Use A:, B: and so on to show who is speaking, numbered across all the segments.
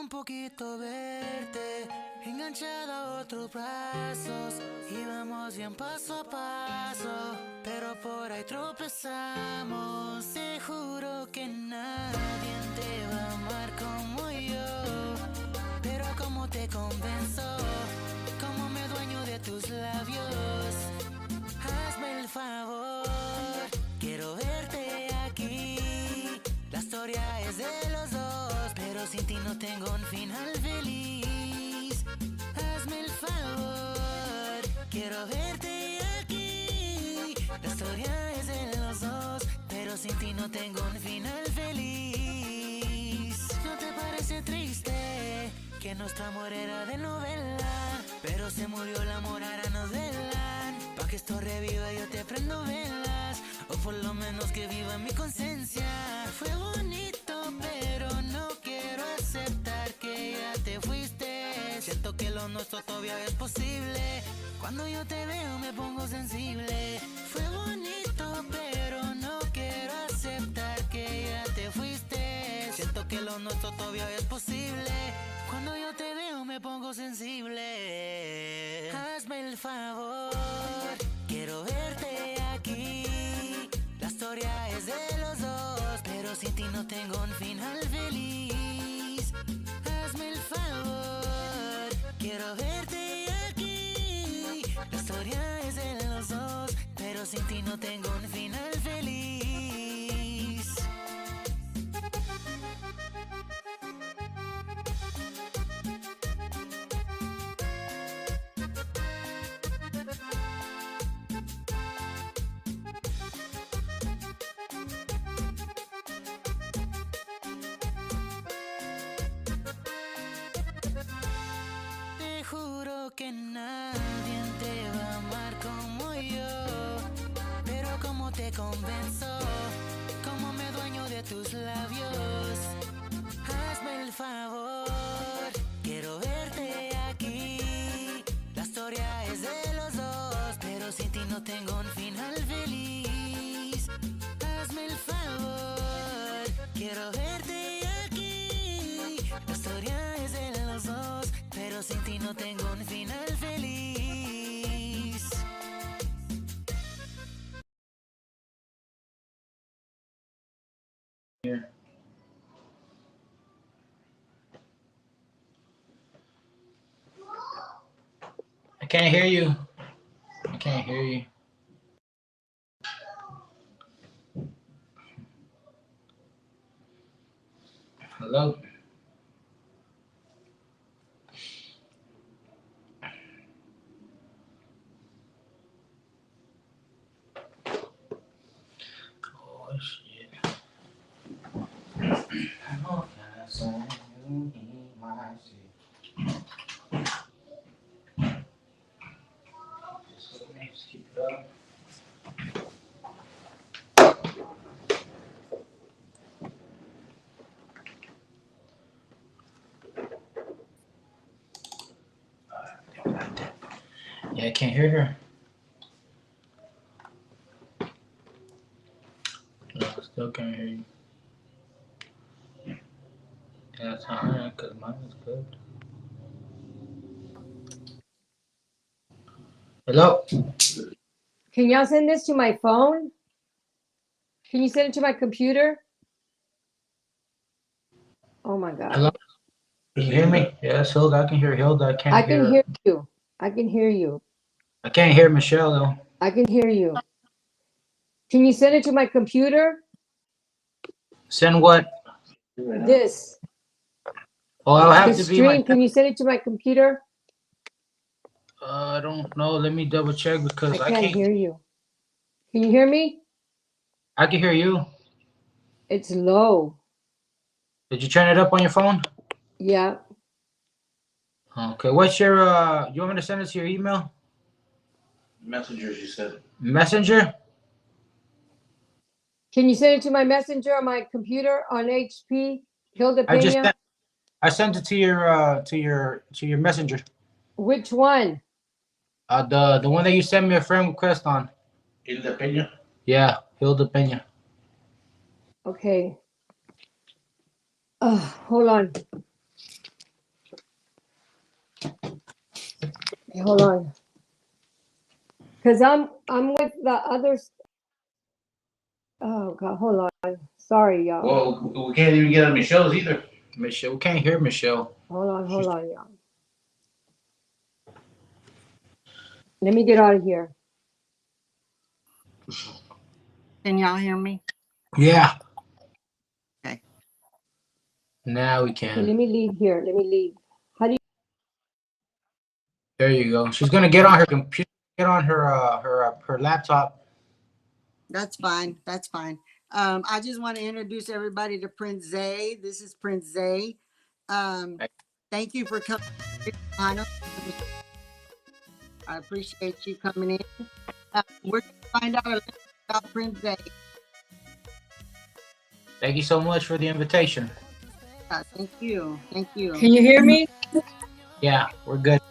A: un poquito verte, enganchada a otros brazos. Íbamos bien paso a paso, pero por ahí tropezamos. Te juro que nadie te va a amar como yo. Pero ¿cómo te convenzo? ¿Cómo me dueño de tus labios? Hazme el favor, quiero verte aquí. La historia es de los dos, pero sin ti no tengo un final feliz. Hazme el favor, quiero verte aquí. La historia es de los dos, pero sin ti no tengo un final feliz. ¿No te parece triste que nuestro amor era de novela? Pero se murió el amor, ahora nos velan. Pa' que esto reviva yo te prendo velas, o por lo menos que viva en mi conciencia. Fue bonito, pero no quiero aceptar que ya te fuiste. Siento que lo nuestro todavía es posible. Cuando yo te veo me pongo sensible. Fue bonito, pero no quiero aceptar que ya te fuiste. Siento que lo nuestro todavía es posible. Cuando yo te veo me pongo sensible. Hazme el favor, quiero verte aquí. La historia es de los dos, pero sin ti no tengo un final feliz. Hazme el favor, quiero verte aquí. La historia es de los dos, pero sin ti no tengo un final feliz. Te juro que nadie te va a amar como yo. Pero ¿cómo te convenzo? ¿Cómo me dueño de tus labios? Hazme el favor, quiero verte aquí. La historia es de los dos, pero sin ti no tengo un final feliz. Hazme el favor, quiero verte aquí. La historia es de los dos, pero sin ti no tengo un final feliz.
B: Here. I can't hear you. I can't hear you. Hello? Oh, shit. How can I send you my shit? Just let me just keep it up. Yeah, I can't hear her. No, I still can't hear you. Yeah, that's alright, because mine is good. Hello?
C: Can y'all send this to my phone? Can you send it to my computer? Oh my God.
B: Hello? Can you hear me? Yes, Hilda, I can hear Hilda. I can't
C: I can
B: hear.
C: hear you. I can hear you.
B: I can't hear Michelle, though.
C: I can hear you. Can you send it to my computer?
B: Send what?
C: This.
B: Oh, I'll have
C: The
B: to be my.
C: stream. Can you send it to my computer?
B: I don't know. Let me double check because
C: I can't hear you. Can you hear me?
B: I can hear you.
C: It's low.
B: Did you turn it up on your phone?
C: Yeah.
B: Okay. What's your you want me to send it to your email?
D: Messengers, you said.
B: Messenger?
C: Can you send it to my messenger on my computer on HP? Hilda Pena?
B: I sent it to your messenger.
C: Which one?
B: The one that you sent me a friend request on.
D: Hilda Peña.
B: Yeah, Hilda Peña.
C: Okay. Hold on. Hey, hold on. Because I'm with the others. Oh God, hold on. Sorry, y'all.
D: Well, we can't even get on Michelle's either.
B: Michelle, we can't hear Michelle.
C: Hold on, y'all. Let me get out of here.
E: Can y'all hear me?
B: Yeah.
E: Okay.
B: Now we
C: Okay,
B: can.
C: let me leave here. Let me leave. How do you?
B: There you go. She's gonna get on her computer, get on her laptop.
E: That's fine. That's fine. I just want to introduce everybody to Prince Zay. This is Prince Zay. Thank you for coming. I appreciate you coming in. We're going to find out a little about Prince Zay.
B: Thank you so much for the invitation.
E: Thank you. Thank you.
C: Can you hear me?
B: Yeah, we're good.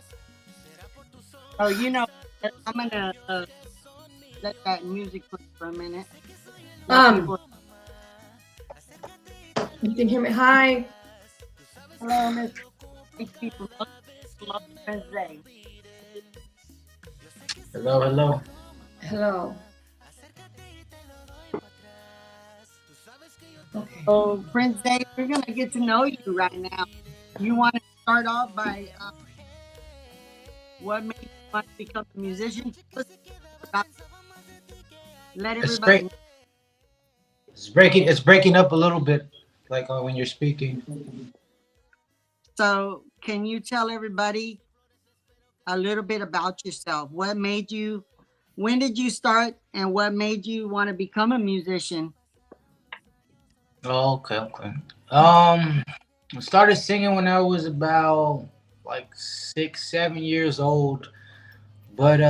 E: Oh, you know, I'm going to let that music play for a minute.
C: You can hear me. Hi.
E: Hello, Miss people. Prince Zay.
B: Hello, hello.
C: Hello. Okay.
E: So, Prince Zay, we're going to get to know you right now. You want to start off by what made you want to become a musician? Let everybody know.
B: It's breaking up a little bit, like when you're speaking.
E: So, can you tell everybody a little bit about yourself? What made you, when did you start, and what made you want to become a musician?
B: Oh, okay. I started singing when I was about like 6, 7 years old, but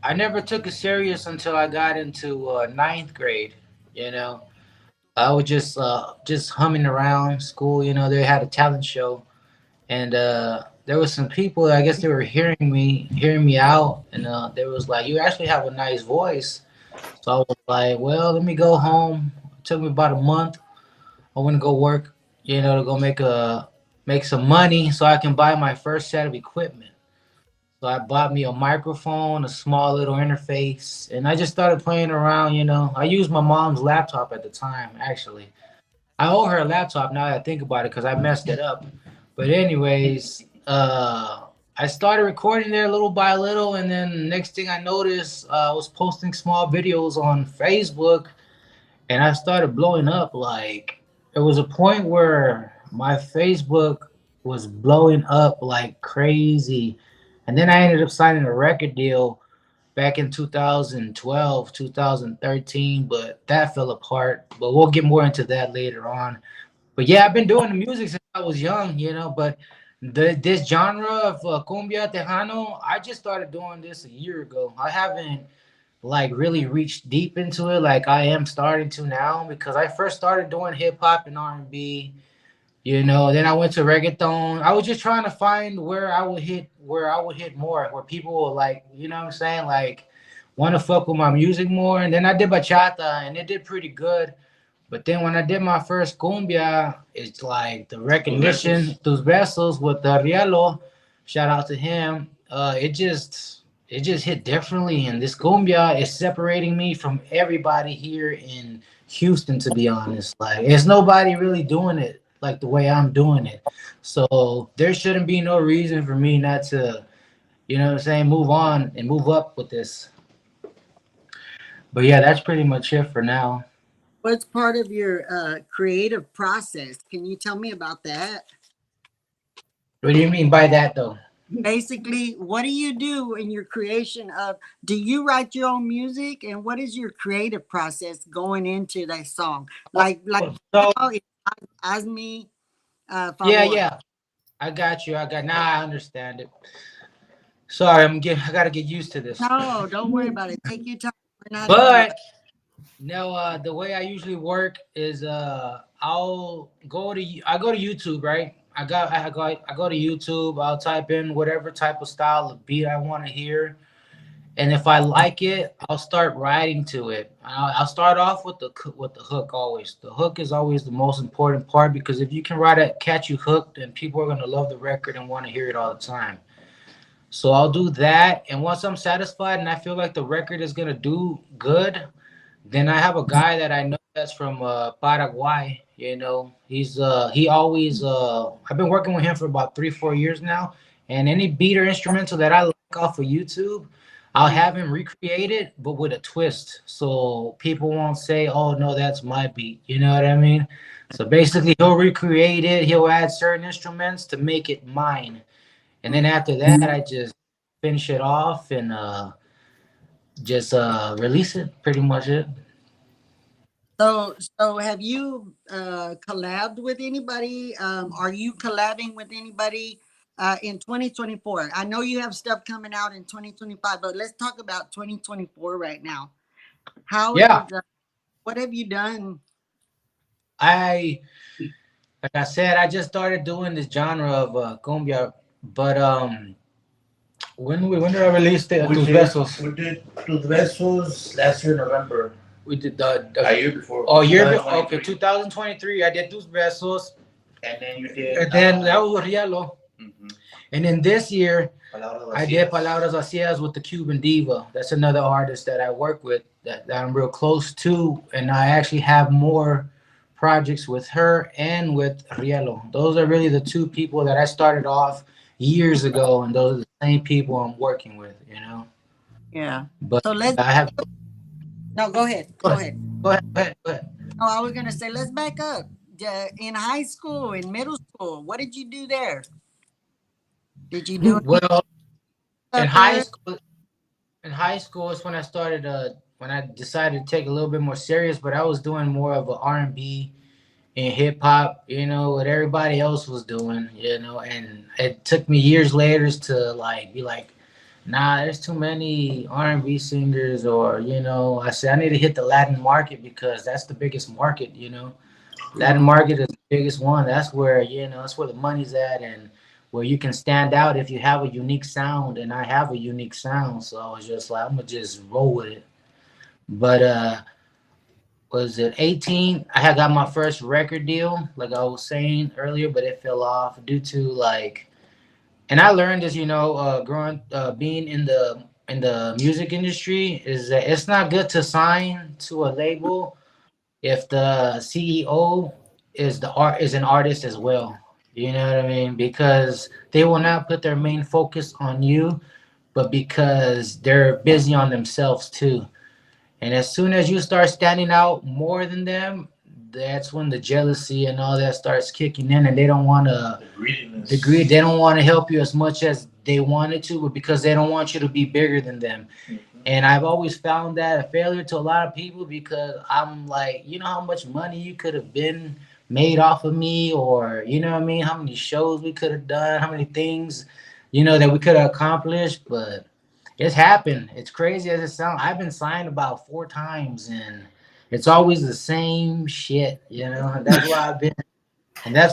B: I never took it serious until I got into ninth grade. You know, I was just humming around school. You know, they had a talent show, and there was some people. I guess they were hearing me out, and they was like, "You actually have a nice voice." So I was like, "Well, let me go home." It took me about a month. I want to go work, you know, to go make some money so I can buy my first set of equipment. So I bought me a microphone, a small little interface, and I just started playing around. You know, I used my mom's laptop at the time. Actually, I owe her a laptop now that I think about it because I messed it up. But anyways, I started recording there little by little, and then next thing I noticed, I was posting small videos on Facebook, and I started blowing up. Like there was a point where my Facebook was blowing up like crazy, and then I ended up signing a record deal back in 2012, 2013, but that fell apart. But we'll get more into that later on. But yeah, I've been doing the music since I was young, you know. But this genre of cumbia tejano, I just started doing this a year ago. I haven't like really reached deep into it like I am starting to now because I first started doing hip hop and R&B, you know, then I went to reggaeton. I was just trying to find where I would hit more, where people will like, you know what I'm saying, like want to fuck with my music more. And then I did bachata and it did pretty good. But then when I did my first cumbia, it's like the recognition, those vessels with the Rielo, shout out to him. It just hit differently, and this cumbia is separating me from everybody here in Houston. To be honest, like there's nobody really doing it like the way I'm doing it. So there shouldn't be no reason for me not to, you know what I'm saying, move on and move up with this. But yeah, that's pretty much it for now.
E: What's part of your creative process? Can you tell me about that?
B: What do you mean by that, though?
E: Basically, what do you do in your creation of, do you write your own music, and what is your creative process going into that song? Like
B: So
E: now, ask me,
B: yeah, I got you. Now I understand it. Sorry, I gotta get used to this.
E: No, don't worry about it. Take your time. We're not in a rush.
B: But no, the way I usually work is I go to YouTube, right? I go to YouTube. I'll type in whatever type of style of beat I want to hear, and if I like it, I'll start writing to it. I'll start off with the hook always. The hook is always the most important part because if you can write a catchy hook, then people are gonna love the record and want to hear it all the time. So I'll do that, and once I'm satisfied and I feel like the record is gonna do good, then I have a guy that I know that's from Paraguay. You know, he always I've been working with him for about 3 4 years now, and any beat or instrumental that I like off of YouTube, I'll have him recreate it, but with a twist, so people won't say, "Oh no, that's my beat." You know what I mean? So basically, he'll recreate it. He'll add certain instruments to make it mine, and then after that, I just finish it off and just release it. Pretty much it.
E: So have you collabed with anybody? Are you collabing with anybody in 2024? I know you have stuff coming out in 2025, but let's talk about 2024 right now. How
B: Yeah,
E: is what have you done?
B: I like I said, I just started doing this genre of cumbia, but when did I release Tus Besos?
D: We did Tus Besos last year, November.
B: We did
D: A year before.
B: oh year okay 2023. I did Tus Besos,
D: And then you did.
B: and then that was with Rielo,
D: Mhm.
B: and then this year
D: Palabras
B: I did
D: Vacías.
B: Palabras Vacías with the Cuban Diva. That's another artist that I work with that I'm real close to, and I actually have more projects with her and with Rielo. Those are really the two people that I started off years ago, and those are the same people I'm working with, you know.
E: Yeah.
B: But
E: So let's
B: I have
E: no go ahead.
B: go
E: Go
B: ahead,
E: ahead.
B: go ahead.
E: No, I was gonna say let's back up. In high school, in middle school, what did you do there? Did you do any
B: Well, in
E: stuff
B: high
E: there?
B: school, is when I started when I decided to take a little bit more serious, but I was doing more of a R&B and hip hop, you know, what everybody else was doing, you know, and it took me years later to like be like, nah, there's too many R&B singers, or you know, I said I need to hit the Latin market because that's the biggest market, you know. Latin market is the biggest one. That's where, you know, that's where the money's at, and where you can stand out if you have a unique sound, and I have a unique sound, so I was just like, I'm gonna just roll with it. But was it 18? I had got my first record deal, like I was saying earlier, but it fell off due to like, and I learned this, you know, growing, being in the music industry, is that it's not good to sign to a label if the CEO is an artist as well. You know what I mean? Because they will not put their main focus on you, but because they're busy on themselves too. And as soon as you start standing out more than them, that's when the jealousy and all that starts kicking in, and they don't want to
D: The greediness.
B: degree. They don't want to help you as much as they wanted to, but because they don't want you to be bigger than them.
D: Mhm.
B: And I've always found that a failure to a lot of people, because I'm like, you know how much money you could have been made off of me, or you know what I mean, how many shows we could have done, how many things, you know, that we could have accomplished, but it's happened. It's crazy as it sounds. I've been signed about 4 times, and it's always the same shit, you know. And that's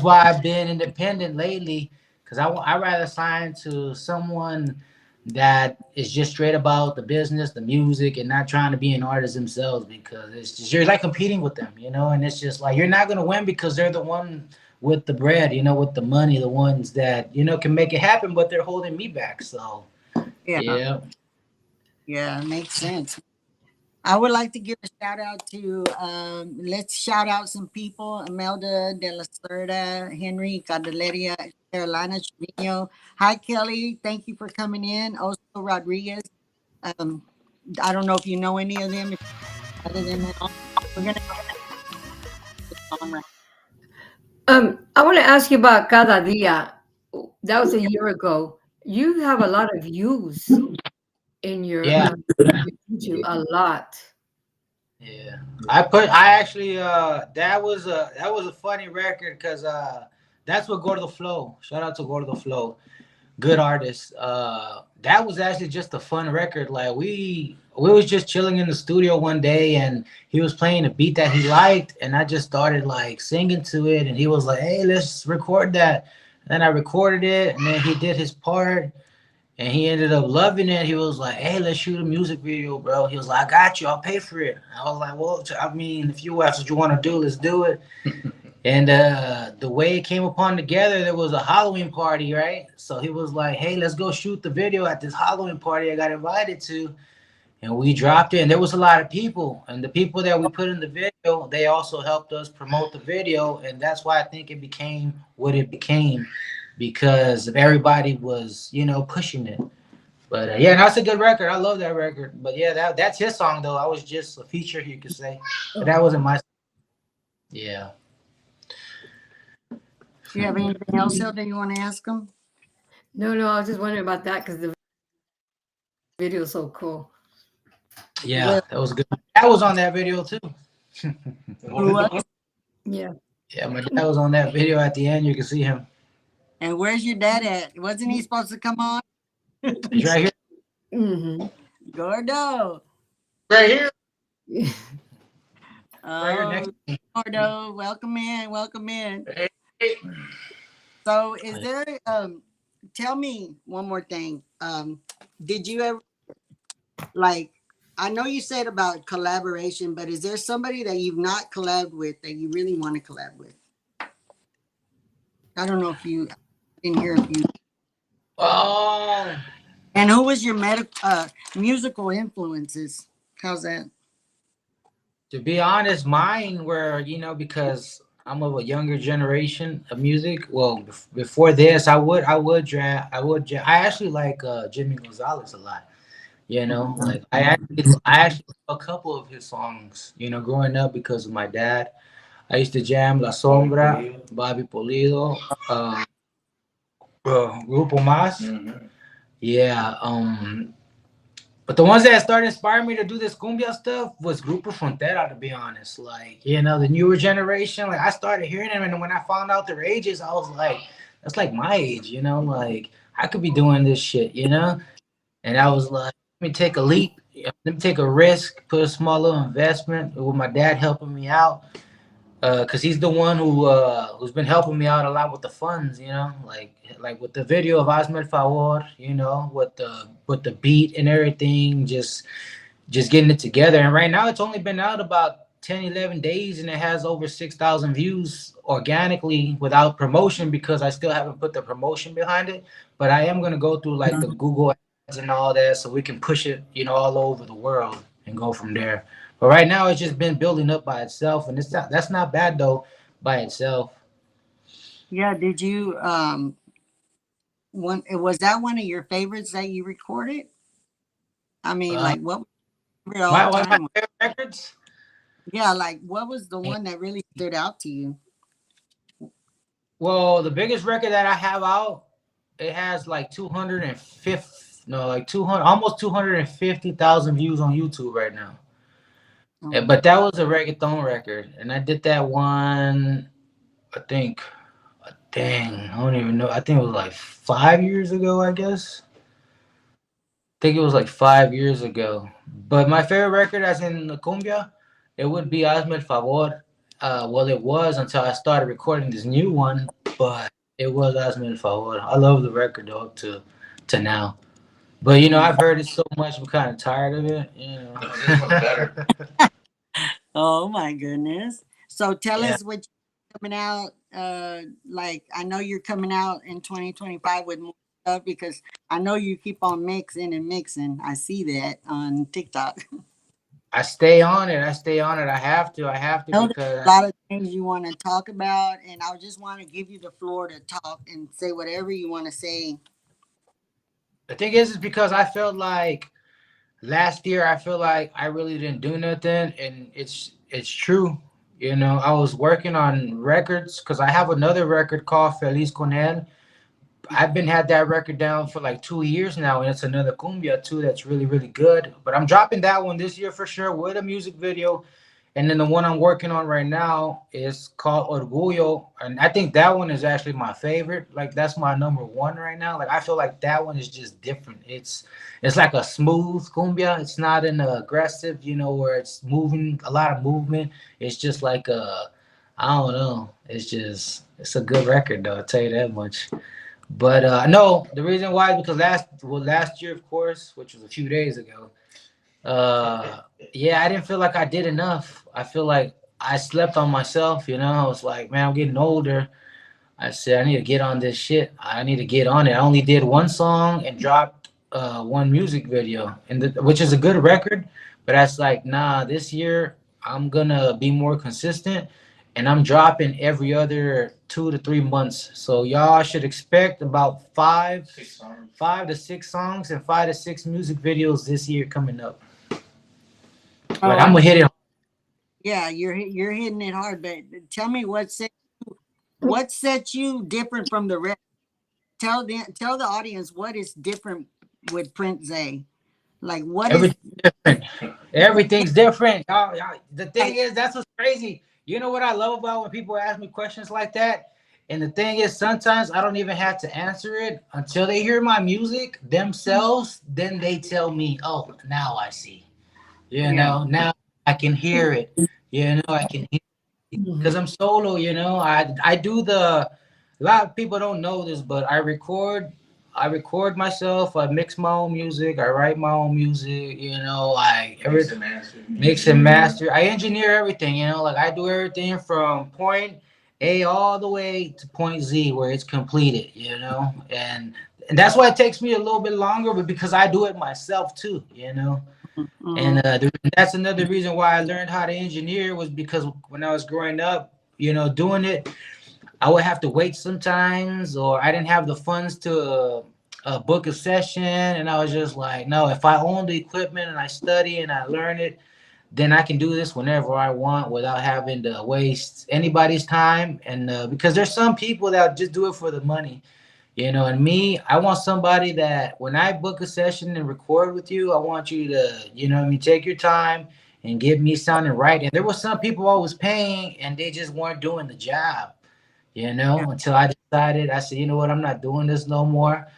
B: why I've been independent lately, because I rather sign to someone that is just straight about the business, the music, and not trying to be an artist themselves, because it's just, you're like competing with them, you know, and it's just like you're not gonna win because they're the one with the bread, you know, with the money, the ones that, you know, can make it happen, but they're holding me back. So
E: Yeah,
B: yeah.
E: yeah, makes sense. I would like to give a shout out to let's shout out some people: Imelda de la Cerda, Henry Candelaria, Carolina Trevino. Hi Kelly, thank you for coming in. Also Rodriguez. Um, I don't know if you know any of them. If you added them on. We're gonna get on right.
C: I want to ask you about Cada Dia. That was a year ago. You have a lot of views in
B: Yeah.
C: your YouTube, a lot.
B: Yeah, I actually that was a funny record, because that's what Gordo Flow. Shout out to Gordo Flow, good artist. That was actually just a fun record. Like we was just chilling in the studio one day, and he was playing a beat that he liked, and I just started like singing to it, and he was like, "Hey, let's record that." And then I recorded it, and then he did his part, and he ended up loving it. He was like, "Hey, let's shoot a music video, bro." He was like, "I got you. I'll pay for it." I was like, "Well, I mean, if that's what you want to do, let's do it." And the way it came upon together, there was a Halloween party, right? So he was like, "Hey, let's go shoot the video at this Halloween party I got invited to." And we dropped it, and there was a lot of people. And the people that we put in the video, they also helped us promote the video, and that's why I think it became what it became, because everybody was, pushing it. But yeah, that's a good record. I love that record. But yeah, that's his song though. I was just a feature, you could say. But that wasn't my. Yeah.
E: Do you have anything else, Hilda, you want to ask them?
C: No, I was just wondering about that because the video is so cool.
B: Yeah, that was good. That was on that video too.
E: What?
C: Yeah.
B: Yeah, my dad was on that video at the end. You can see him.
E: And where's your dad at? Wasn't he supposed to come on?
B: He's right here.
C: Mm-hmm.
E: Gordo.
B: Right here.
E: Oh,
B: Right here next.
E: Gordo, welcome in. Welcome in.
B: Hey.
E: So is there tell me one more thing. Did you ever, like, I know you said about collaboration, but is there somebody that you've not collabed with that you really want to collab with? I don't know if you didn't hear if you.
B: Oh.
E: And who was your musical influences? How's that?
B: To be honest, mine were, because I'm of a younger generation of music. Well, before this, I actually like Jimmy Gonzalez a lot. Like I actually know a couple of his songs. Growing up because of my dad, I used to jam La Sombra, Bobby Polido, Grupo Mas. Yeah. But the ones that started inspiring me to do this cumbia stuff was Grupo Frontera, to be honest. Like, the newer generation, like I started hearing them, and when I found out their ages, I was like, that's like my age, like I could be doing this shit, And I was like, let me take a leap, let me take a risk, put a small little investment with my dad helping me out. Cause he's the one who's been helping me out a lot with the funds, like with the video of Hazme el Favor, with the beat and everything, just getting it together. And right now it's only been out about 10, 11 days, and it has over 6,000 views organically without promotion, because I still haven't put the promotion behind it. But I am gonna go through like the Google ads and all that, so we can push it, all over the world and go from there. But right now, it's just been building up by itself, and that's not bad though, by itself.
E: Yeah, did you was that one of your favorites that you recorded? I mean, like what was all
B: One of my
E: time?
B: favorite records.
E: Yeah, like what was the one that really stood out to you?
B: Well, the biggest record that I have out, it has like 250, no, like 200, almost 250,000 views on YouTube right now.
E: Oh.
B: But that was a reggaeton record, and I did that one, I think, dang, I don't even know. I think it was like 5 years ago, I guess. I think it was like 5 years ago. But my favorite record, as in the cumbia, it would be Hazme el Favor. Well, it was until I started recording this new one, but it was Hazme el Favor. I love the record, though, to now. But, I've heard it so much, I'm kind of tired of it,
D: This one's better.
E: Oh my goodness. So tell
B: Yeah.
E: us what you're coming out. Like I know you're coming out in 2025 with more stuff, because I know you keep on mixing and mixing. I see that on TikTok.
B: I stay on it. I have to
E: I know there's
B: because
E: a lot of things you want to talk about, and I just want to give you the floor to talk and say whatever you want to say.
B: the thing is because I felt like last year, I feel like I really didn't do nothing, and it's true. I was working on records because I have another record called Feliz Con Él. I've had that record down for like 2 years now, and it's another cumbia too that's really, really good. But I'm dropping that one this year for sure with a music video. And then the one I'm working on right now is called Orgullo. And I think that one is actually my favorite. Like that's my number one right now. Like I feel like that one is just different. It's like a smooth cumbia. It's not an aggressive, where it's moving, a lot of movement. It's just like I don't know. It's a good record though, I'll tell you that much. But no, the reason why is because last year, of course, which was a few days ago, yeah, I didn't feel like I did enough. I feel like I slept on myself. I was like, man, I'm getting older. I said I need to get on this shit. I need to get on it. I only did one song and dropped one music video, which is a good record. But that's like, nah. This year I'm gonna be more consistent, and I'm dropping every other 2 to 3 months. So y'all should expect about 5 to 6 songs and 5 to 6 music videos this year coming up.
E: Oh,
B: Like I'm gonna hit it.
E: yeah, you're hitting it hard. But tell me what sets you different from the rest. Tell the audience what is different with Prince Zay. Like what is
B: Everything's different. Everything's different. The thing is, that's what's crazy. You know what I love about when people ask me questions like that? And the thing is, sometimes I don't even have to answer it until they hear my music themselves. Then they tell me, oh, now I see. Now I can hear it. I can hear it. Because I'm solo, I do a lot of people don't know this, but I record myself. I mix my own music. I write my own music. Mix and master. I engineer everything. Like I do everything from point A all the way to point Z where it's completed. And that's why it takes me a little bit longer, but because I do it myself too. And that's another reason why I learned how to engineer was because when I was growing up, doing it, I would have to wait sometimes, or I didn't have the funds to book a session. And I was just like, no, if I own the equipment and I study and I learn it, then I can do this whenever I want without having to waste anybody's time. And because there's some people that just do it for the money. And me, I want somebody that when I book a session and record with you, I want you to, take your time and get me sounding right. And there were some people I was paying and they just weren't doing the job, until I decided, I said, you know what, I'm not doing this no more.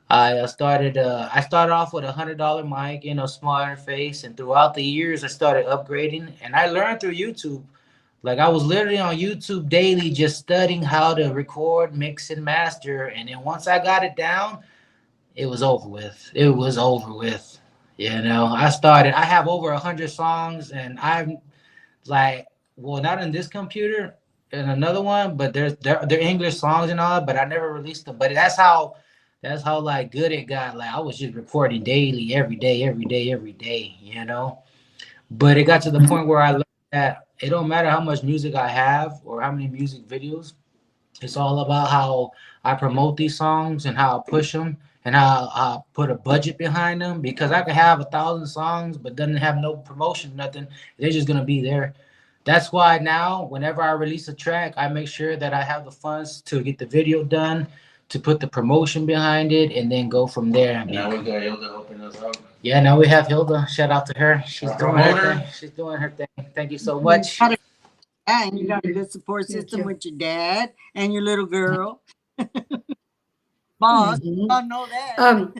B: I started off with $100 mic, small interface. And throughout the years, I started upgrading and I learned through YouTube. Like I was literally on YouTube daily, just studying how to record, mix, and master. And then once I got it down, it was over with. It was over with. I have over 100 songs, and I'm like, well, not in this computer, in another one, but they're English songs and all, but I never released them. But that's how like good it got. Like I was just recording daily, every day, every day, every day. But it got to the point where I learned that it don't matter how much music I have or how many music videos. It's all about how I promote these songs and how I push them and how I put a budget behind them. Because I could have 1,000 songs, but doesn't have no promotion, nothing. They're just gonna be there. That's why now, whenever I release a track, I make sure that I have the funds to get the video done, to put the promotion behind it, and then go from there.
D: Now we got Hilda helping us out.
B: Yeah, now we have Hilda. Shout out to her. She's doing her
D: Promoter.
B: thing. She's doing her thing. Thank you so much.
E: and you got a good support system with your dad and your little girl. Boss, I know that.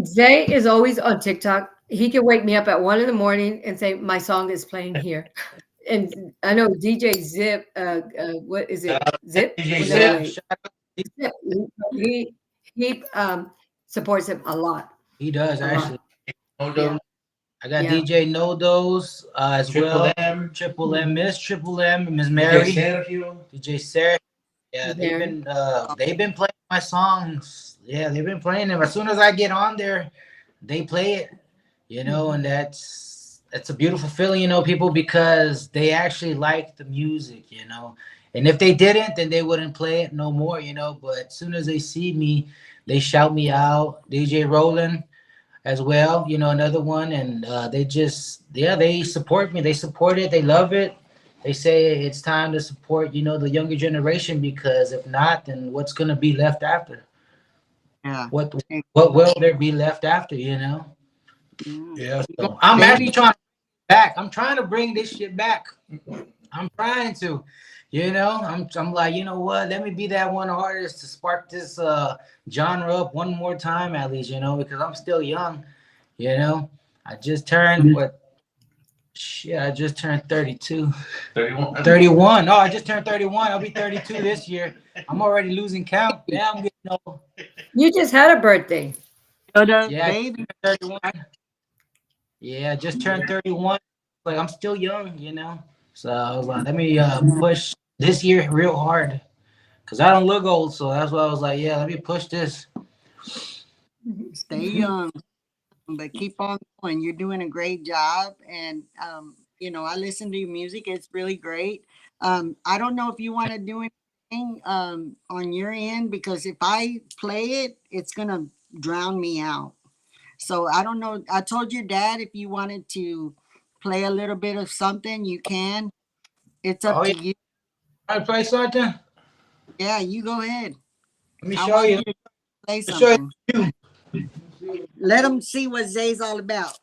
C: Zay is always on TikTok. He can wake me up at 1 in and say, my song is playing here. And I know DJ Zip, what is it? Zip?
B: DJ Zip.
C: Zip. He supports him a lot.
B: He does, actually.
D: Yeah.
B: I got DJ Nodos as
D: Triple
B: well. Triple M, Miss Triple M, Miss Mary. DJ Sarah. Yeah, they've been playing my songs. Yeah, they've been playing them. As soon as I get on there, they play it. And that's a beautiful feeling, people, because they actually like the music, And if they didn't, then they wouldn't play it no more, But as soon as they see me, they shout me out. DJ Roland as well, another one. And they support me. They support it. They love it. They say it's time to support, the younger generation, because if not, then what's going to be left after?
E: Yeah.
B: What will there be left after, Yeah. So I'm actually trying to back. I'm trying to bring this shit back. I'm trying to, I'm like, you know what? Let me be that one artist to spark this genre up one more time at least, because I'm still young, I just turned I just turned 32.
D: 31.
B: 31. No, I just turned 31. I'll be 32 this year. I'm already losing count. Yeah, I'm getting old.
C: You just had a birthday.
E: Yeah,
B: baby. 31. Yeah, I just turned 31. like I'm still young, you know. So I was like, let me push this year real hard because I don't look old. So that's why I was like, yeah, let me push this.
E: Stay young, but keep on going. You're doing a great job. And, I listen to your music. It's really great. I don't know if you want to do anything on your end, because if I play it, it's going to drown me out. So I don't know. I told your dad if you wanted to play a little bit of something, you can. It's up
B: Oh
E: to
B: yeah,
E: you.
B: I play something.
E: Yeah, you go ahead.
B: Let me
E: I
B: show
E: want
B: you.
E: you to play
B: Let me show
E: something.
B: you.
E: Let them see what Zay's all about.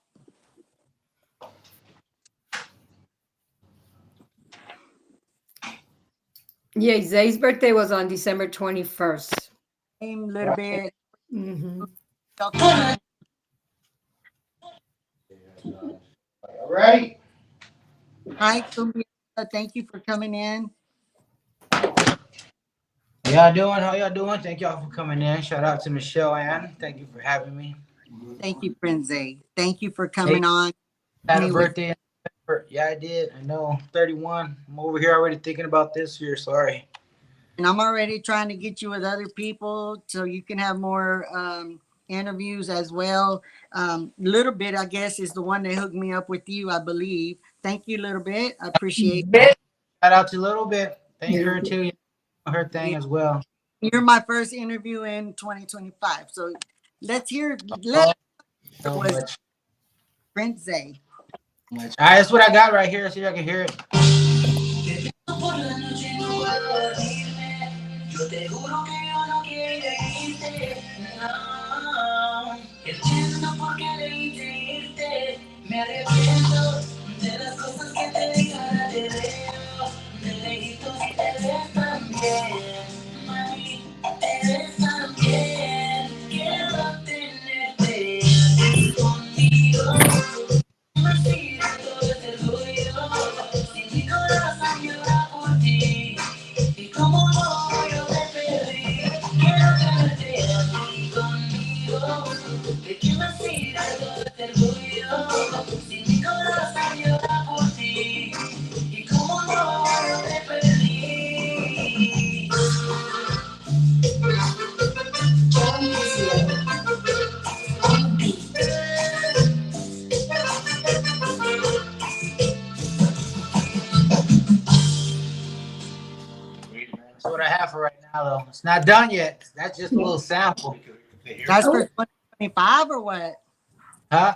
C: Yeah, Zay's birthday was on December 21st.
E: Same little bit.
C: Mm-hmm.
B: Ready?
E: Hi, Cumbia. Thank you for coming in.
B: How y'all doing? How y'all doing? Thank y'all for coming in. Shout out to Michelle Ann. Thank you for having me.
E: Thank you, Prince Zay. Thank you for
B: Hey,
E: coming on.
B: had a
E: Me with,
B: birthday. Yeah, I did. I know. 31. I'm over here already thinking about this year. Sorry.
E: and I'm already trying to get you with other people so you can have more interviews as well. Little bit, I guess, is the one that hooked me up with you, I believe. Thank you, Little Bit. I appreciate
B: Shout out to Little Bit. Thank
C: Little
B: her
C: bit.
B: too. Her thing
E: it.
B: as well.
E: You're my first interview in 2025. So let's hear.
B: Oh,
E: Let it
B: so
E: was
B: much.
E: Prince Zay.
B: Much. All right, that's what I got right here. See if I can hear it.
A: Por la noche no puedo dormirme. Yo te juro que yo no quiero irte. No. Entiendo por qué elegiste irte. Me arrepiento de las cosas que te dije, ahora te veo. De lejitos y te ves tan bien. Mami, te ves tan bien. Quiero tenerte aquí conmigo. Así de todo este ruido. Si mi corazón llora por ti. Y como no yo te perdí. Quiero tenerte aquí conmigo. De que me sirve todo este ruido. Si mi corazón llora por ti. Y como no yo te perdí.
B: That's what I have for right now, though. It's not done yet. That's just a little sample.
E: That's
C: Oh,
E: for 2025 or what?
B: Huh?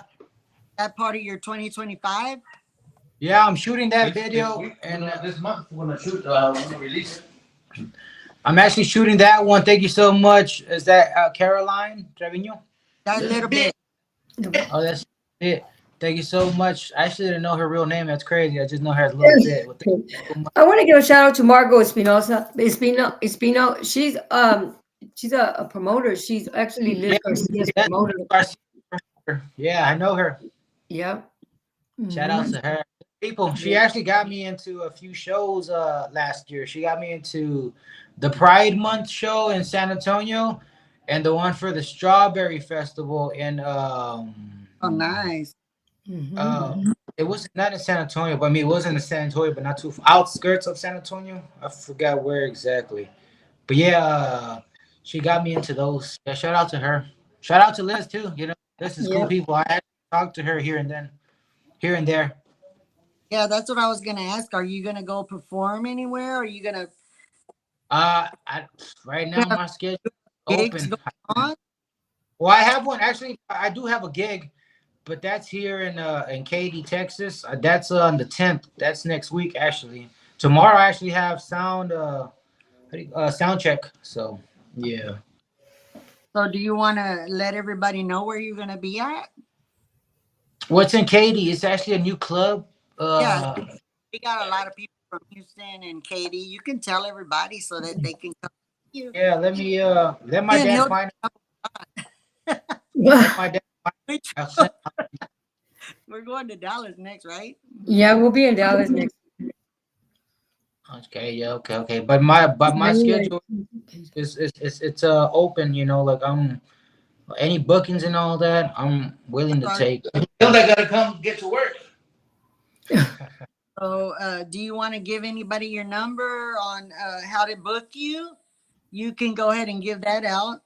E: That part of your 2025?
B: Yeah, I'm shooting that video, and
D: this month we're gonna shoot. We're gonna release it.
B: I'm actually shooting that one. Thank you so much. Is that Caroline Trevino?
E: That little bit.
B: Oh, that's it. Thank you so much. I actually didn't know her real name. That's crazy. I just know her as a little bit. Well, thank you so much.
C: I want to give a shout out to Margot Espino. She's a promoter. She's actually Liz
B: Yeah,
C: Garcia's
B: that's
C: promoter.
B: Garcia. Yeah, I know her.
C: Yep.
B: Shout out
C: Mhm.
B: to her. People, she actually got me into a few shows last year. She got me into the Pride Month show in San Antonio and the one for the Strawberry Festival in
E: Oh, nice.
B: uh
C: Mhm.
B: it was not in San Antonio, but I mean it was in San Antonio, but not too outskirts of San Antonio. I forgot where exactly. But yeah, she got me into those. Yeah, shout out to her. Shout out to Liz too. You know, this is cool
C: Yep.
B: people. I actually talk to her here and there.
E: Yeah, that's what I was gonna ask. Are you gonna go perform anywhere? Are you gonna
B: I right now
E: have
B: my schedule is
E: gigs
B: open.
E: going on?
B: Well, I have one actually. I do have a gig, but that's here in Katy, Texas. That's on the 10th. That's next week actually. Tomorrow I actually have sound check. So yeah.
E: So do you wanna let everybody know where you're gonna be at?
B: What's in Katy? It's actually a new club.
E: Yeah,
B: Uh,
E: we got a lot of people from Houston and Katy. You can tell everybody so that they can come to you.
B: yeah. Let me let my
E: Me and
B: dad
E: Hilda,
B: find. Let my dad find. I'll send-
E: we're going to Dallas next, right?
C: Yeah, we'll be in Dallas next.
B: Okay, yeah, okay. But my
C: January.
B: schedule it's open. You know, like I'm any bookings and all that. I'm willing to
E: Sorry.
B: take.
D: Hilda gotta come get to work.
E: So, do you want to give anybody your number on how to book you? You can go ahead and give that out.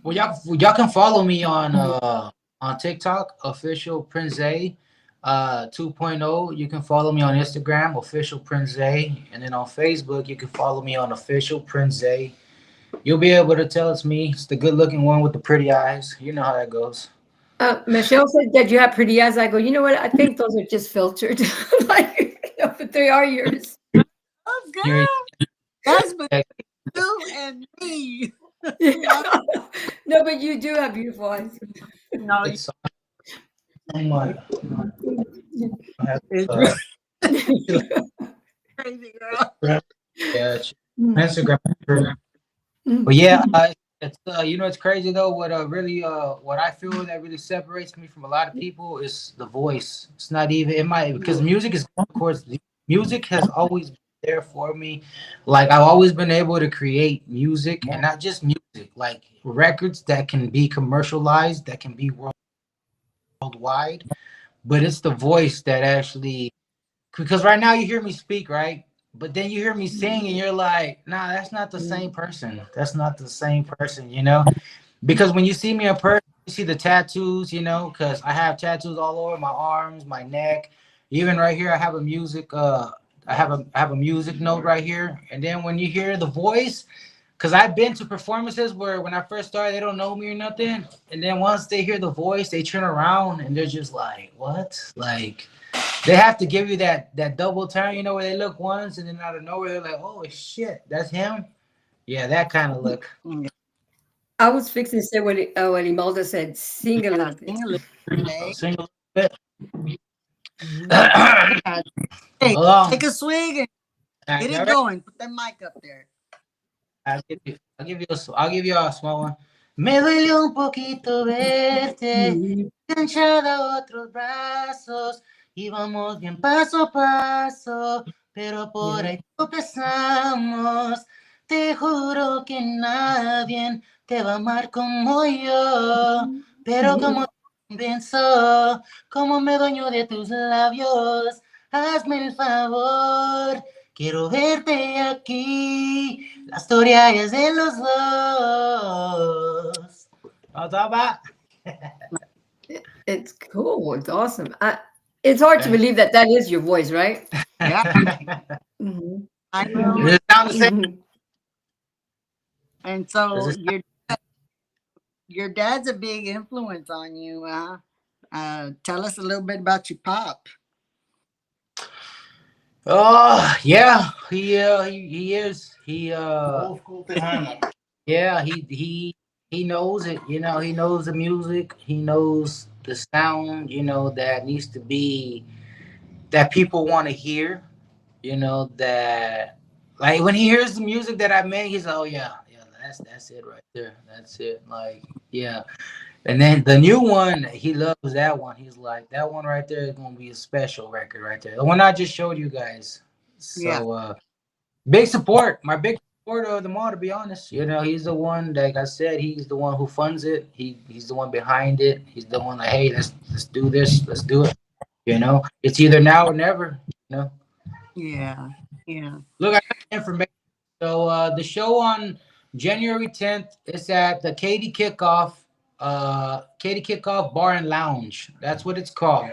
B: Well, y'all can follow me on TikTok, official Prince Zay 2.0. You can follow me on Instagram, official Prince Zay, and then on Facebook you can follow me on official Prince Zay. You'll be able to tell it's me. It's the good looking one with the pretty eyes. You know how that goes.
C: Michelle said that you have pretty eyes. I go, you know what? I think those are just filtered. But they are yours.
E: Oh,
B: You're-
E: girl, that's between you and me.
C: No, but you do have beautiful eyes.
E: No,
B: it's oh my.
E: it's crazy, girl.
B: Yeah, Instagram. But yeah, it's it's crazy though. What really what I feel that really separates me from a lot of people is the voice. It's not even it might because music is of course music has always been there for me. Like I've always been able to create music and not just music, like records that can be commercialized, that can be worldwide. But it's the voice that actually because right now you hear me speak, right? But then you hear me sing and you're like, nah, that's not the same person. That's not the same person, you know? Because when you see me in person, you see the tattoos, because I have tattoos all over my arms, my neck. Even right here, I have a music, I have a music note right here. And then when you hear the voice, because I've been to performances where when I first started, they don't know me or nothing. And then once they hear the voice, they turn around and they're just like, what? Like they have to give you that double turn, where they look once and then out of nowhere they're like, "Oh shit, that's him." Yeah, that kind of look.
C: I was fixing to say what Imelda said. Sing a
E: Yeah,
C: little bit.
E: sing a little
B: So
E: bit.
B: sing a little bit.
E: Yeah. Hey,
B: Hold on.
E: take a swig and get
B: Y'all
E: it
B: ready?
E: going. Put that mic up there.
B: I'll give you a small one. Me duele un poquito verte, enganchada a otros brazos, y vamos bien paso a paso, pero por ahí tropezamos. Te juro que nadie te va a amar como yo, pero como pienso, como me dueño de tus labios, hazme el favor. Quiero verte aquí. La historia es de los dos. ¿No tapa?
C: It's cool. It's awesome. It's hard to believe that is your voice, right?
E: Yeah,
C: Mhm.
E: I know.
B: Does it sound the same?
C: Mhm.
E: And so
B: Does it
E: your dad's a big influence on you. Tell us a little bit about your pop.
B: Oh yeah, he is.
D: Old school Tejano.
B: Yeah, he knows it. He knows the music. He knows the sound. That needs to be that people want to hear. That like when he hears the music that I make, he's like, oh yeah, that's it right there. That's it. Like yeah. And then the new one, he loves that one. He's like, that one right there is gonna be a special record right there. The one I just showed you guys.
E: Yeah.
B: So big support. My big supporter of them all, to be honest. He's the one, like I said, he's the one who funds it. He's the one behind it. He's the one like, hey, let's do this, let's do it. It's either now or never.
E: Yeah. Yeah.
B: Look, I got information. So the show on January 10th is at the Katie Kickoff Bar and Lounge. That's what it's called.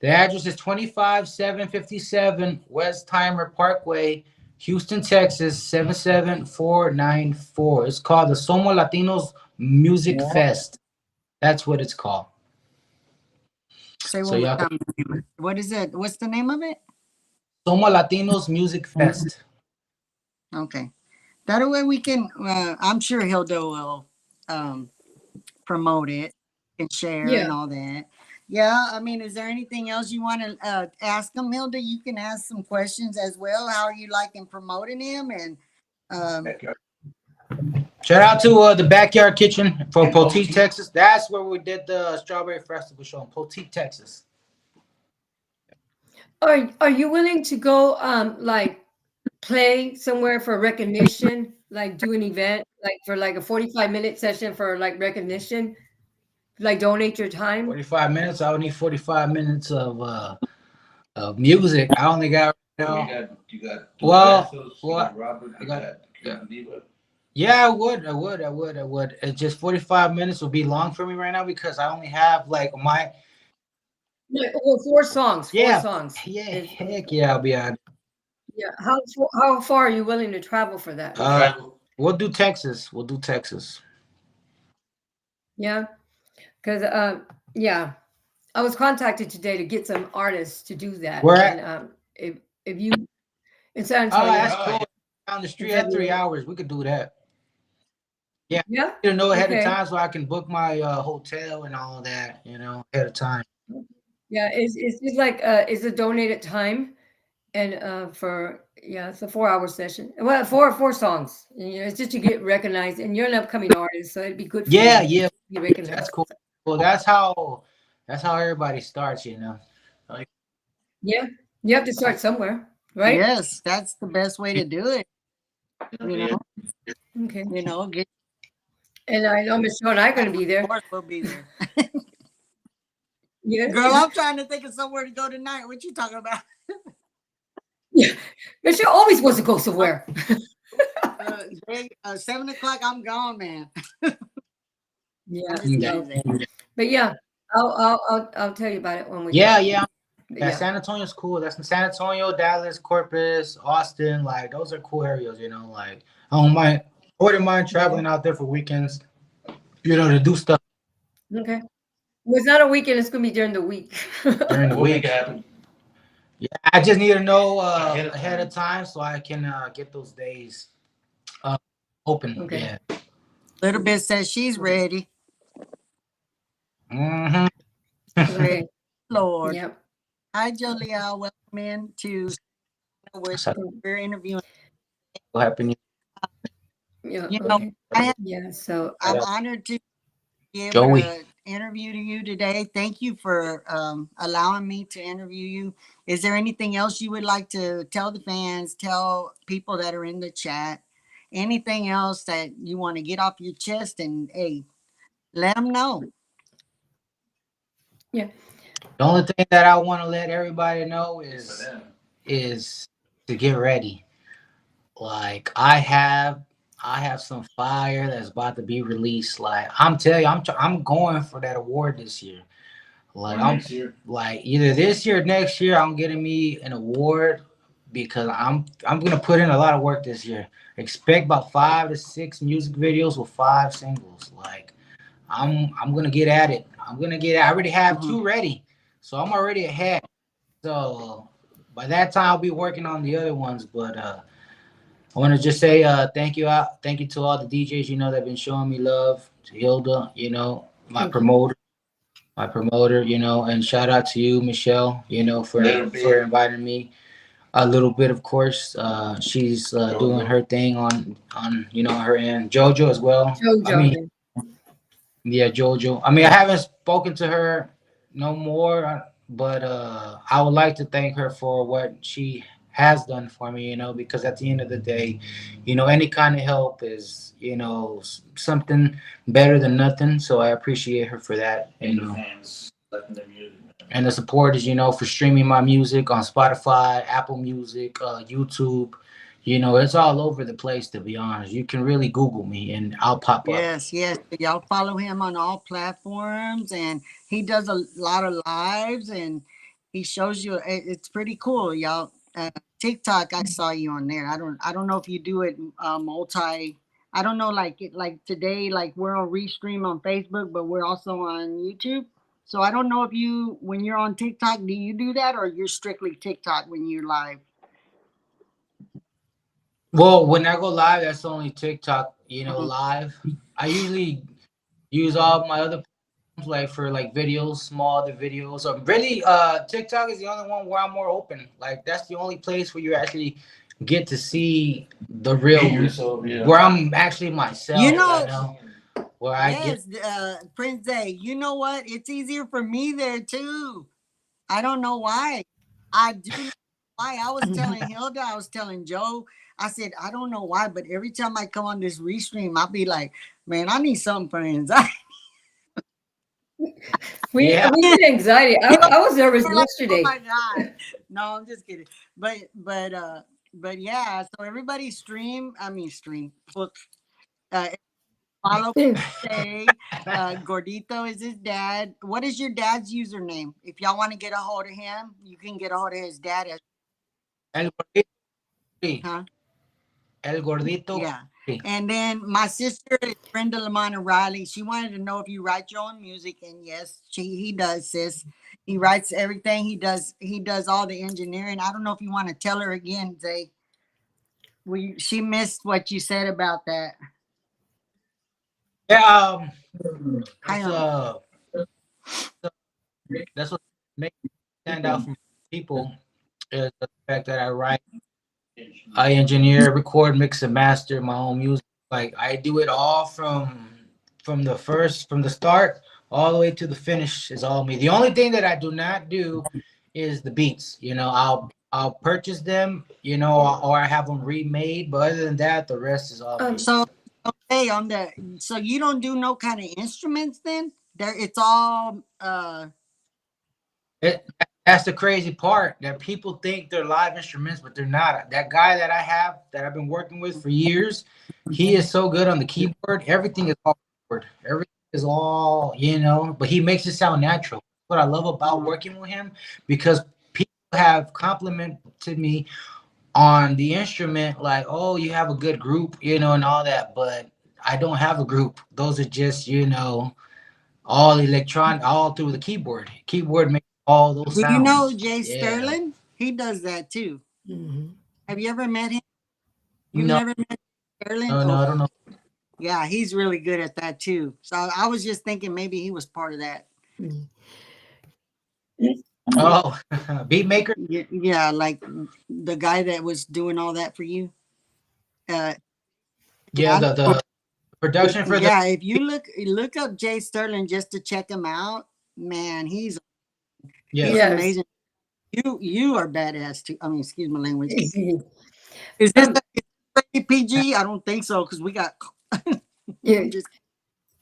B: The address is 25757 West Timer Parkway, Houston, Texas 77494. It's called the Somos Latinos Music Fest. That's what it's called.
E: Say
B: So
E: one more
B: y'all
E: time. What is it? What's the name of it?
B: Somos Latinos Music Fest.
E: Okay. That way we can, I'm sure Hilda will promote it and share
C: Yeah.
E: and all that. Yeah. I mean, is there anything else you want to ask him, Hilda? You can ask some questions as well. How are you liking promoting him? And
B: Shout out to the Backyard Kitchen from Poteet, Texas. That's where we did the Strawberry Festival show in Poteet, Texas.
C: Are you willing to go like play somewhere for recognition, like do an event, like for like a 45-minute session for like recognition, like donate your time?
B: 45 minutes. I would need 45 minutes of Music. I only got right now.
D: You got
B: Well,
D: Besos, you
B: well,
D: got Robert,
B: I
D: you
B: got.
D: got Cuban Diva.
B: Yeah, I would. It's just 45 minutes would be long for me right now because I only have like my.
C: Yeah, well, 4 songs. Four
B: Yeah,
C: songs.
B: yeah,
C: Is-
B: heck yeah, I'll be on.
C: yeah. How far are you willing to travel for that?
B: We'll do Texas. We'll do Texas.
C: Yeah, because yeah, I was contacted today to get some artists to do that,
B: Where
C: and
B: at?
C: if you in San
B: Oh,
C: Antonio
B: that's cool. Down the
C: in
B: street at three
C: February.
B: hours. We could do that. Yeah,
C: Yeah.
B: you know ahead of
C: Okay.
B: time so I can book my hotel and all that. Ahead of time.
C: Yeah. It's just like it's a donated time, and for yeah, it's a 4 hour session. Well, four songs. And, it's just to get recognized, and you're an upcoming artist, so it'd be good for
B: Yeah,
C: you
B: yeah,
C: to be
B: that's
C: recognized.
B: cool. Well, that's how everybody starts. Like,
C: Yeah, you have to start somewhere, right?
E: Yes, that's the best way to do it. You know,
C: Okay.
E: get
C: And I know Michelle and I are going to be
E: of
C: there.
E: course we'll be there.
C: Yeah.
E: Girl, I'm trying to think of somewhere to go tonight. What you talking about?
C: Yeah. Michelle always wants to go somewhere.
E: 7 o'clock, I'm gone, man.
C: Yeah.
E: I'm just kidding.
C: But yeah, I'll tell you about it when we
B: yeah,
C: go.
B: yeah.
C: But
B: Yeah,
C: yeah.
B: San Antonio's cool. That's in San Antonio, Dallas, Corpus, Austin. Like those are cool areas. Like I wouldn't mind traveling out there for weekends. To do stuff
C: Okay. Well, it's not a weekend. It's going to be during the week.
B: during the
D: We'll make
B: week.
D: it happen.
B: Yeah, I just need to know ahead of time so I can get those days uh, open.
C: Okay.
B: Yeah.
E: Little bit says she's ready.
B: Hmm.
C: Okay.
E: Lord.
C: Yep.
E: Hi, Jolia. Welcome in to we're interviewing.
B: What happened?
C: Yeah.
E: You know,
C: Okay. Yeah. So
E: I'm honored to be able
B: Joey.
E: to interview you today. Thank you for allowing me to interview you. Is there anything else you would like to tell the fans, tell people that are in the chat, anything else that you want to get off your chest and hey, let them know.
C: yeah.
B: The only thing that I want to let everybody know is to get ready. Like I have some fire that's about to be released. Like I'm telling you, I'm going for that award this year. Like I'm
D: Next year.
B: like either this year or next year, I'm getting me an award because I'm gonna put in a lot of work this year. Expect about 5 to 6 music videos with 5 singles. Like I'm gonna get at it. I already have 2 ready, so I'm already ahead. So by that time, I'll be working on the other ones. But I want to just say thank you to all the DJs that have been showing me love. To Hilda, my
C: Thank you.
B: promoter, and shout out to you, Michelle, for inviting me. A little bit, of course. She's doing her thing on her end. Jojo as well. I mean,
C: Jojo.
B: yeah, Jojo. I mean, I haven't spoken to her no more, but I would like to thank her for what she has done for me, because at the end of the day, any kind of help is, something better than nothing. So I appreciate her for that.
D: And the fans letting their music.
B: And the support is, for streaming my music on Spotify, Apple Music, YouTube. It's all over the place, to be honest. You can really Google me and I'll pop up.
E: Yes. Y'all follow him on all platforms, and he does a lot of lives, and he shows you. It's pretty cool, y'all. TikTok, I saw you on there. I don't know if you do it multi. I don't know, like today, like we're on Restream on Facebook, but we're also on YouTube. So I don't know if when you're on TikTok, do you do that, or you're strictly TikTok when you're live?
B: Well, when I go live, that's only TikTok, live. I usually use all my other platforms for videos, small other videos. So really, TikTok is the only one where I'm more open. Like that's the only place where you actually get to see the real, where I'm actually myself. Where I get.
E: Prince Zay, you know what? It's easier for me there too. I don't know why. I do know why. I was telling Hilda, I was telling Joe, I said, I don't know why, but every time I come on this restream, I'll be like, man, I need some friends.
C: We
B: Yeah.
C: we get anxiety. I was nervous
E: We're like,
C: yesterday.
E: oh my God. No, I'm just kidding. But yeah, so everybody stream. Look, uh, follow Say. Gordito is his dad. What is your dad's username? If y'all want to get a hold of him, you can get a hold of his dad.
B: El Gordito. Sí.
E: Huh?
B: El Gordito.
E: Yeah.
B: Sí.
E: And then my sister is Brenda Lamont Riley. She wanted to know if you write your own music, and yes, he does, sis. He writes everything. He does all the engineering. I don't know if you want to tell her again, Zay. She missed what you said about that.
B: Yeah.
E: Hi,
B: That's what makes me stand out from people is the fact that I write, I engineer, record, mix, and master my own music. Like I do it all from the start all the way to the finish is all me. The only thing that I do not do is the beats. I'll purchase them, or I have them remade. But other than that, the rest is all me.
E: So okay, so you don't do no kind of instruments then? It's all
B: That's the crazy part, that people think they're live instruments, but they're not. That guy that I've been working with for years, he is so good on the keyboard. Everything is all keyboard. Everything is all, but he makes it sound natural. What I love about working with him, because people have complimented me on the instrument, like, oh, you have a good group, and all that, but I don't have a group. Those are just, all electronic, all through the keyboard. Keyboard makes all those
E: do
B: sounds.
E: you know Jay
B: Yeah.
E: Sterling? He does that too.
C: Mhm.
E: Have you ever met him? You've
B: No.
E: never met Sterling?
B: No, I don't know.
E: Yeah, he's really good at that too. So I was just thinking maybe he was part of that.
B: Oh, beat maker.
E: Yeah, like the guy that was doing all that for you.
B: Yeah,
E: Yeah,
B: the production for
E: yeah. If you look up Jay Sterling just to check him out, man, he's
B: Yeah.
C: Yes.
E: amazing. You are badass too. I mean, excuse my language.
C: Mhm.
E: Is this a PG? I don't think so because we got.
C: Yeah.
E: Just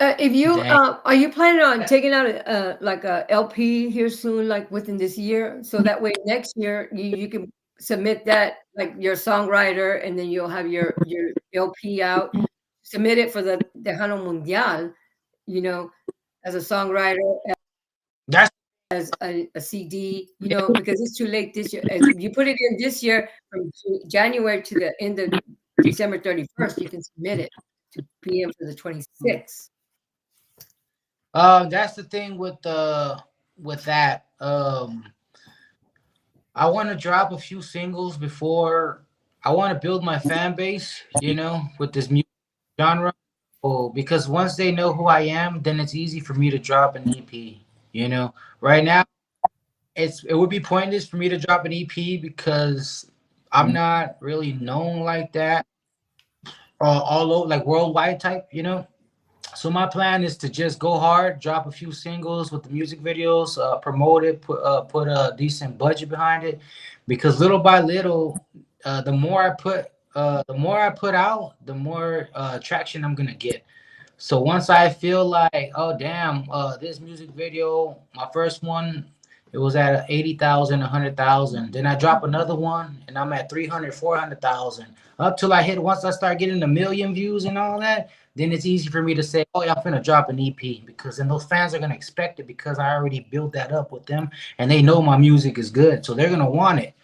C: If you
B: Dang.
C: are you planning on taking out like a LP here soon, like within this year, so that way next year you can submit that, like your songwriter, and then you'll have your LP out, submit it for the Tejano Mundial, as a songwriter,
B: That's
C: as a CD, because it's too late this year. If you put it in this year from January to the end of December 31st, you can submit it to PM for the 26th.
B: that's the thing with that. I want to drop a few singles before I want to build my fan base, with this music genre. Oh, because once they know who I am, then it's easy for me to drop an EP. Right now it would be pointless for me to drop an EP because I'm not really known like that, all over, like worldwide type. So my plan is to just go hard, drop a few singles with the music videos, promote it, put a decent budget behind it, because little by little, the more I put out, the more traction I'm gonna get. So once I feel like, oh damn, this music video, my first one, it was at 80,000, 100,000. Then I drop another one, and I'm at 300, 400,000. Up till once I start getting a million views and all that, then it's easy for me to say, oh yeah, I'm gonna drop an EP, because then those fans are gonna expect it, because I already built that up with them, and they know my music is good, so they're gonna want it.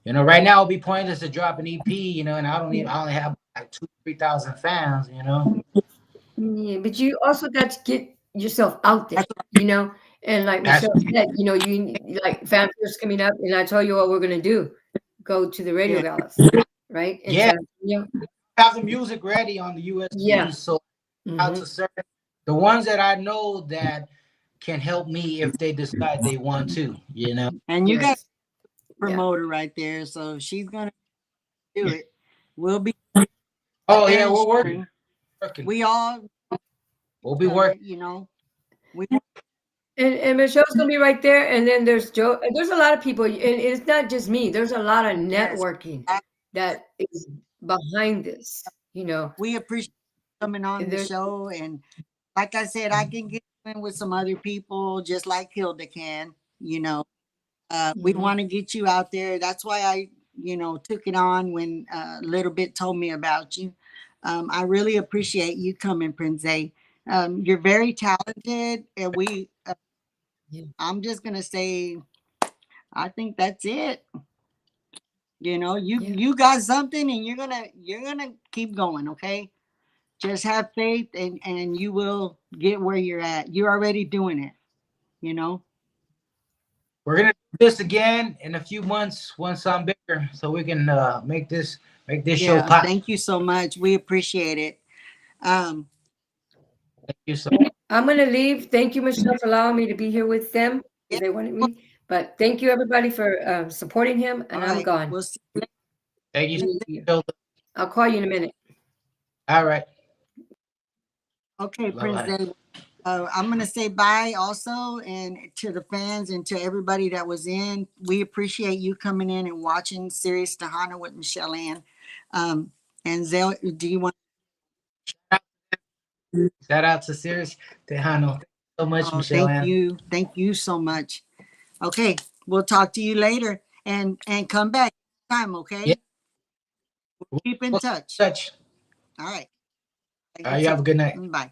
B: Right now it'll be pointless to drop an EP, and I only have like 2,000, 3,000 fans.
C: Yeah, but you also got to get yourself out there, and like
B: That's
C: Michelle said, you like fanfare's coming up, and I tell you what we're gonna do: go to the radio galas, right? In
B: Yeah.
C: San Antonio.
B: have the music ready on the
C: Yeah.
B: USB, so out
C: Mhm.
B: to certain the ones that I know that can help me if they decide they want to.
E: and you got
C: Yes.
E: a promoter right there, so she's gonna do it. We'll be.
B: Oh
E: there
B: yeah,
E: and
B: we're
E: sharing.
B: working.
E: We all,
B: We'll be working.
E: we
C: And Michelle's gonna be right there, and then there's Joe. And there's a lot of people, and it's not just me. There's a lot of networking that is behind this.
E: we appreciate you coming on the
C: There's
E: show, and like I said, I can get in with some other people, just like Hilda can, you know. We
C: Mhm.
E: want to get you out there. That's why I, took it on when Little Bit told me about you. I really appreciate you coming, Prince Zay. You're very talented, and
C: Yeah.
E: I'm just gonna say, I think that's it. You
C: Yeah.
E: you got something, and you're gonna keep going. Okay, just have faith, and you will get where you're at. You're already doing it. You know.
B: We're gonna do this again in a few months once I'm bigger, so we can make this show
E: Yeah.
B: pop.
E: Thank you so much. We appreciate it. Um.
B: Thank you so
C: I'm gonna leave. Thank you, Michelle, for allowing me to be here with them
E: Yeah.
C: because they wanted me. But thank you, everybody, for supporting him.
E: All
C: And I'm
E: right.
C: gone.
E: We'll see you
B: Thank you.
E: later.
B: So
C: I'll call you in a minute.
B: All right.
E: Okay,
B: Bye
E: Prince
B: bye.
E: Dave. I'm going to say bye also, and to the fans and to everybody that was in. We appreciate you coming in and watching Serious Tahana with Michelle Ann. And Zell, do you want?
B: Shout out to Sirius Tejano. Thank you so much,
E: Oh,
B: Michelle
E: thank
B: Ann.
E: you, thank you so much. Okay, we'll talk to you later, and come back time.
B: Yeah.
E: Okay, keep in
B: We'll
E: touch.
B: touch.
E: All right.
B: All right. You have a good night.
E: Bye.